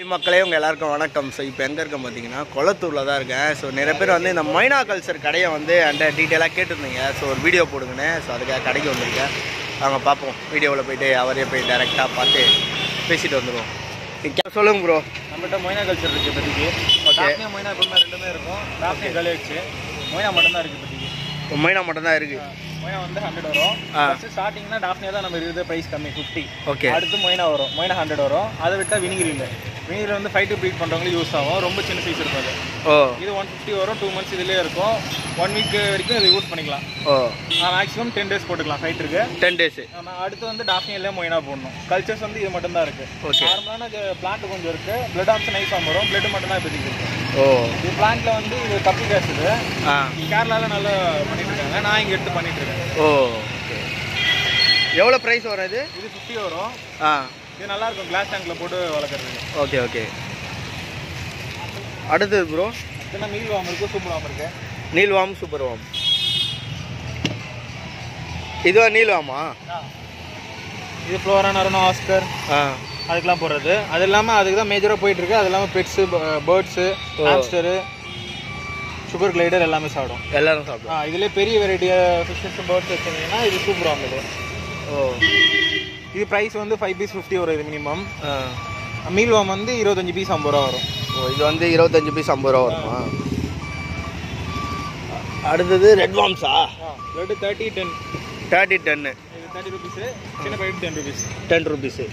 மக்களே உங்கள் எல்லாருக்கும் வணக்கம். ஸோ இப்போ எங்கே இருக்கேன் பார்த்தீங்கன்னா கொளத்தூரில் தான் இருக்கேன். ஸோ நிறைய பேர் வந்து இந்த மைனா கல்ச்சர் கடையை வந்து என்கிட்ட டீட்டெயிலாக கேட்டுருந்தீங்க. ஸோ ஒரு வீடியோ போடுங்கன்னு. ஸோ அதுக்காக கடைக்கு வந்திருக்கேன். அவங்க பார்ப்போம், வீடியோவில் போய்ட்டு அவரே போய் டைரெக்டாக பார்த்து பேசிட்டு வந்துடுவோம். சொல்லுங்க ப்ரோ. நம்மகிட்ட மொய்னா கல்ச்சர் இருக்குது இப்போதைக்கு. ஓகே, மொய்னா எப்பவுமே ரெண்டுமே இருக்கும். டாப்னே கலை வச்சு மொய்னா மட்டும்தான் இருக்குது இப்போதைக்கு. இப்போ மைனா மட்டும்தான் இருக்குது. மொய்னா வந்து 100 வரும். ஃபஸ்ட்டு ஸ்டார்டிங்னா டாப்னே தான் நம்ம இருக்குது, ப்ரைஸ் கம்மி 50. ஓகே, அடுத்து மொய்னா வரும். மொய்னா 100 வரும். அதை விட்டால் வினிகிரி இல்லை. வினிகிரி வந்து 5 to ப்ரீட் பண்ணுறவங்களுக்கு யூஸ் ஆகும். ரொம்ப சின்ன சைஸ் இருக்கும் அது. ஓ, இது 150 வரும். 2 months இதுலேயே இருக்கும். 1 week வரைக்கும் இது யூஸ் பண்ணிக்கலாம். ஓ, மேக்ஸிமம் 10 days போட்டுக்கலாம் ஃபைட்டருக்கு. 10 days. அடுத்து வந்து டாப்னியில் மொய்னா போடணும். கல்ச்சர்ஸ் வந்து இது மட்டும் தான் இருக்குது. ஓகே, நார்மலான பிளான்ட் கொஞ்சம் இருக்குது. பிளட் ஆப்ஷன் நைஸாக வரும். பிளட் மட்டும் தான் இப்போதைக்கு இருக்குது. ஓ, இது பிளான்ட்ல வந்து இது கப்பி கேஸ். இது கேரளாவில் நல்லா பண்ணிட்டு இருக்காங்க. நான் இங்கே எடுத்து பண்ணிட்டு இருக்கேன். ஓ, ஓகே. எவ்வளோ ப்ரைஸ் வரும் இது? இது 50 வரும். இது நல்லா இருக்கும் கிளாஸ் டேங்க்ல போட்டு வளர்க்குறதுக்கு. Okay, okay. அடுத்தது ப்ரோ, இதெல்லாம் நீல் வாம் இருக்குது, சூப்பர் வாம் இருக்குது. நீல் வாம், சூப்பர் வாம். இதுவா நீல் வாமா? இது ஃப்ளோரா, நரனோ, ஆஸ்கர் அதுக்கெல்லாம் போடுறது. அது இல்லாமல் அதுக்கு தான் மேஜராக போயிட்டு இருக்கு. அது இல்லாமல் beds, birds, hamster, sugar glider எல்லாமே சாப்பிடும். எல்லாரும் சாப்பிடும். இதுலேயே பெரிய வெரைட்டி ஃபிஷஸ் பேர்ட்ஸ் வச்சுருந்தீங்கன்னா இது சூப்பர் வாம். இது இது ப்ரைஸ் வந்து 5 பீஸ் 50 வரும். இது மினிமம். மீல் வாம் வந்து 25 பீஸ் 50 ரூபா வரும். ஓ, இது வந்து 25 பீஸ் 50 ரூபா வருமா? அடுத்தது ரெட் வாம்ஸா? ரெட் 30 10. 30 10. இது 30 ருபீஸு. சின்ன பைட் 10 ருபீஸ். 10 ருபீஸு.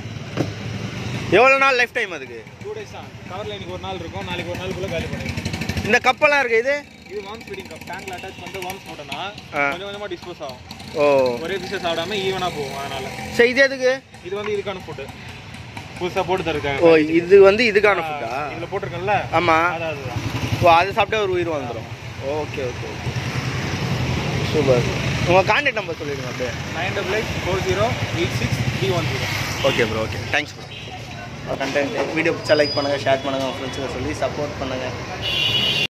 எவ்வளோ நாள் லைஃப் டைம் அதுக்கு? 2 days தான். கவரில் இன்னைக்கு ஒரு நாள் இருக்கும், நாளைக்கு ஒரு நாளுக்குள்ளே காலி பண்ணிடுவோம். இந்த கப்பெல்லாம் இருக்குது. இது வார்ம்ஸ் ஃபீடிங் கப். டேங்க்ல அட்டாச் பண்ணிட்டு வார்ம்ஸ் போட்டோன்னா கொஞ்சம் கொஞ்சமாக டிஸ்போஸ் ஆகும். ஓ, ஒரே பீஸை சாப்பிடாம ஈவனாக போகும். அதனால சரி, இது எதுக்கு? இது வந்து இதுக்கான ஃபுட்டு புதுசாக போட்டு தருக்காங்க. ஓ, இது வந்து இதுக்கான ஃபுட்டா? இதில் போட்டிருக்கேன்ல. ஆமாம். அதுதான். ஓ, அது சாப்பிட்டா ஒரு உயிர் வந்துடும். Okay, okay, okay, super. உங்கள் கான்டாக்ட் நம்பர் சொல்லிடுங்க அப்படியே. 984086 okay bro, okay, thanks bro. Content video பிடிச்சா லைக் பண்ணுங்கள், ஷேர் பண்ணுங்கள், உங்கள் ஃப்ரெண்ட்ஸுக்கு சொல்லி சப்போர்ட் பண்ணுங்கள்.